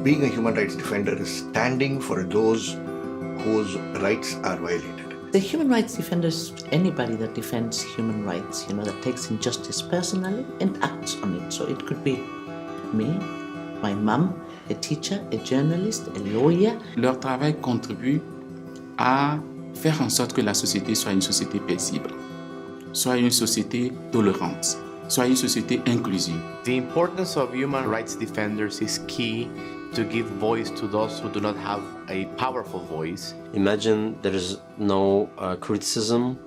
being a human rights defender is standing for those whose rights are violated. The human rights defender is anybody that defends human rights, that takes injustice personally and acts on it. So it could be me, my mom, a teacher, a journalist, a lawyer. Leur travail contribue à faire en sorte que la société soit une société paisible, soit une société tolérante, soit une société inclusive. The importance of human rights defenders is key to give voice to those who do not have a powerful voice. Imagine there is no criticism,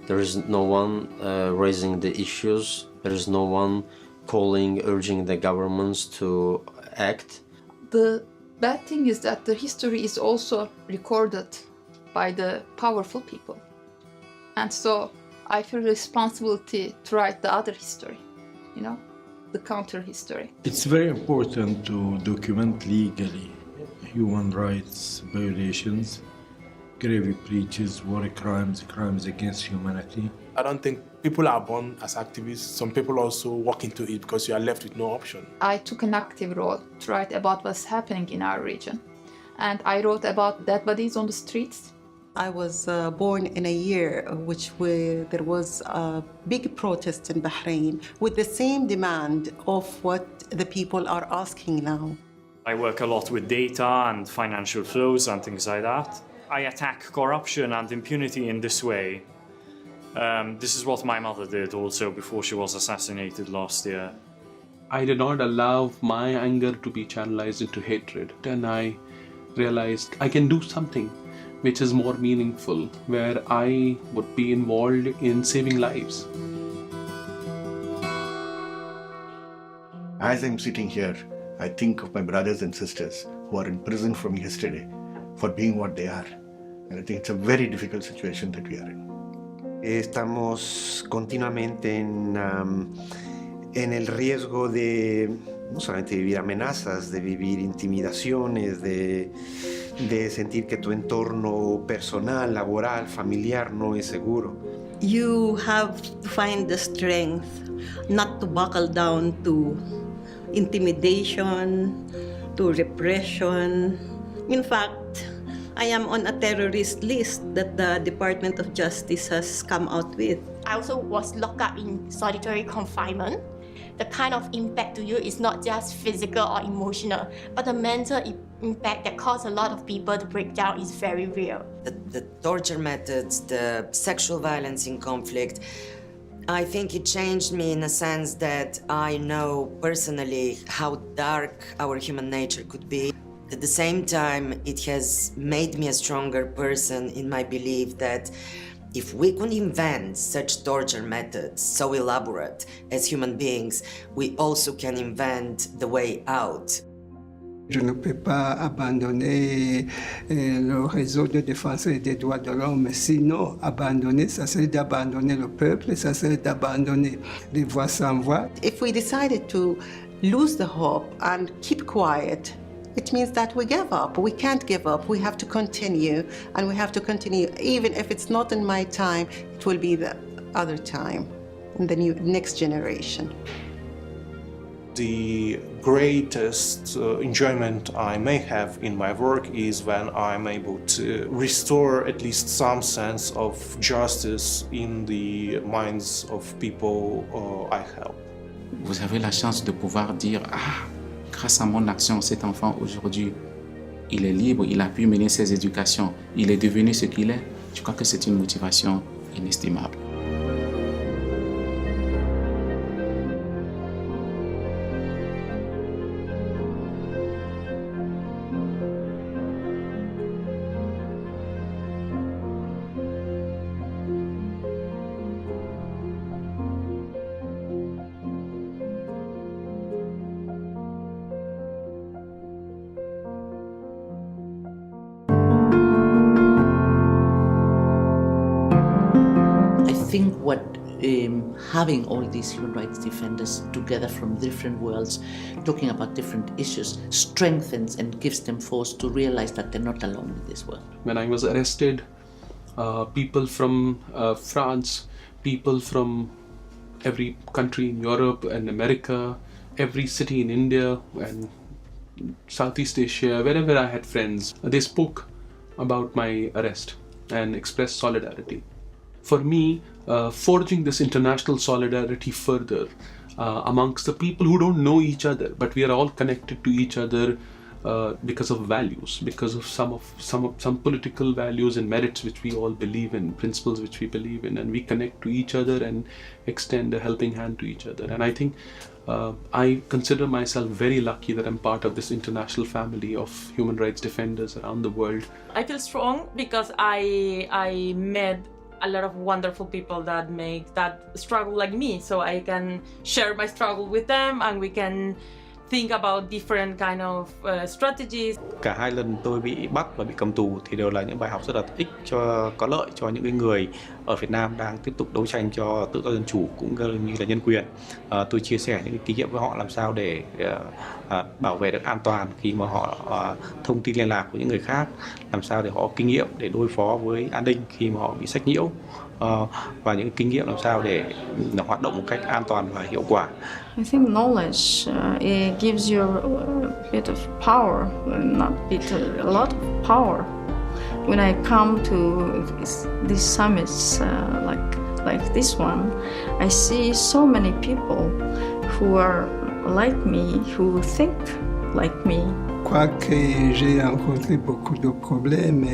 there is no one raising the issues, there is no one calling, urging the governments to act. The bad thing is that the history is also recorded by the powerful people. And so I feel responsibility to write the other history, the counter history. It's very important to document legally human rights violations, grave breaches, war crimes, crimes against humanity. I don't think people are born as activists. Some people also walk into it because you are left with no option. I took an active role to write about what's happening in our region. And I wrote about dead bodies on the streets. I was born in a year there was a big protest in Bahrain with the same demand of what the people are asking now. I work a lot with data and financial flows and things like that. I attack corruption and impunity in this way. This is what my mother did also before she was assassinated last year. I did not allow my anger to be channelized into hatred, and I realized I can do something which is more meaningful, where I would be involved in saving lives. As I'm sitting here, I think of my brothers and sisters who are in prison from yesterday for being what they are. And I think it's a very difficult situation that we are in. Estamos continuamente en el riesgo de no solamente vivir amenazas, de vivir intimidaciones, de sentir que tu entorno personal, laboral, familiar no es seguro. You have to find the strength not to buckle down to intimidation, to repression. In fact, I am on a terrorist list that the Department of Justice has come out with. I also was locked up in solitary confinement. The kind of impact to you is not just physical or emotional, but the mental impact that caused a lot of people to break down is very real. The torture methods, the sexual violence in conflict, I think it changed me in a sense that I know personally how dark our human nature could be. At the same time, it has made me a stronger person in my belief that if we could invent such torture methods so elaborate as human beings, we also can invent the way out. Je ne peux pas abandonner le réseau de défense des droits de l'homme, sinon abandonner, ça serait d'abandonner le peuple, ça serait d'abandonner les voix sans voix. If we decided to lose the hope and keep quiet, it means that we give up. We can't give up. We have to continue, and we have to continue. Even if it's not in my time, it will be the other time, in the next generation. The greatest enjoyment I may have in my work is when I'm able to restore at least some sense of justice in the minds of people I help. Vous avez la chance de pouvoir dire « Ah, grâce à mon action, cet enfant aujourd'hui, il est libre, il a pu mener ses éducations, il est devenu ce qu'il est ». Je crois que c'est une motivation inestimable. I think what having all these human rights defenders together from different worlds, talking about different issues, strengthens and gives them force to realize that they're not alone in this world. When I was arrested, people from France, people from every country in Europe and America, every city in India and Southeast Asia, wherever I had friends, they spoke about my arrest and expressed solidarity. For me, forging this international solidarity further amongst the people who don't know each other, but we are all connected to each other because of values, because of some political values and merits which we all believe in, principles which we believe in, and we connect to each other and extend a helping hand to each other. And I think I consider myself very lucky that I'm part of this international family of human rights defenders around the world. I feel strong because I met a lot of wonderful people that make that struggle like me, so I can share my struggle with them and we can think about different kind of strategies. Cả hai lần tôi bị bắt và bị cầm tù thì đều là những bài học rất là ích có lợi cho những người ở Việt Nam đang tiếp tục đấu tranh cho tự do dân chủ cũng như là nhân quyền. Tôi chia sẻ những kinh nghiệm với họ làm sao để bảo vệ được an toàn khi mà họ thông tin liên lạc với những người khác, làm sao để họ có kinh nghiệm để đối phó với an ninh khi mà họ bị sách nhiễu, và những kinh nghiệm làm sao để hoạt động một cách an toàn và hiệu quả. I think knowledge it gives you a bit of power, not bit, a lot of power. When I come to these summits like this one, I see so many people who are like me, who think like me. Quoique j'ai rencontré beaucoup de problèmes,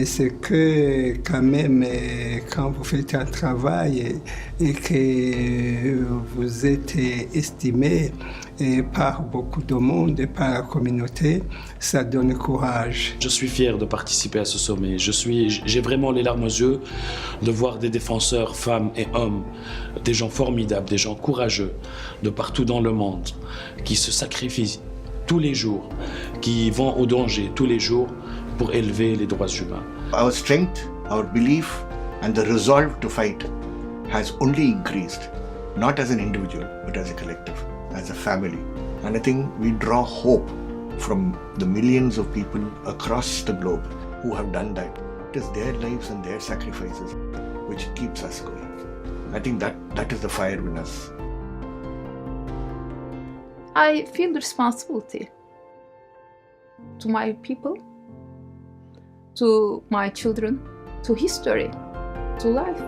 c'est que quand même, quand vous faites un travail et que vous êtes estimé par beaucoup de monde et par la communauté, ça donne courage. Je suis fier de participer à ce sommet. J'ai vraiment les larmes aux yeux de voir des défenseurs, femmes et hommes, des gens formidables, des gens courageux de partout dans le monde, qui se sacrifient tous les jours, qui vont au danger tous les jours pour élever les droits humains. Our strength, our belief and the resolve to fight has only increased, not as an individual, but as a collective, as a family. And I think we draw hope from the millions of people across the globe who have done that. It is their lives and their sacrifices which keeps us going. I think that is the fire in us. I feel responsibility to my people, to my children, to history, to life.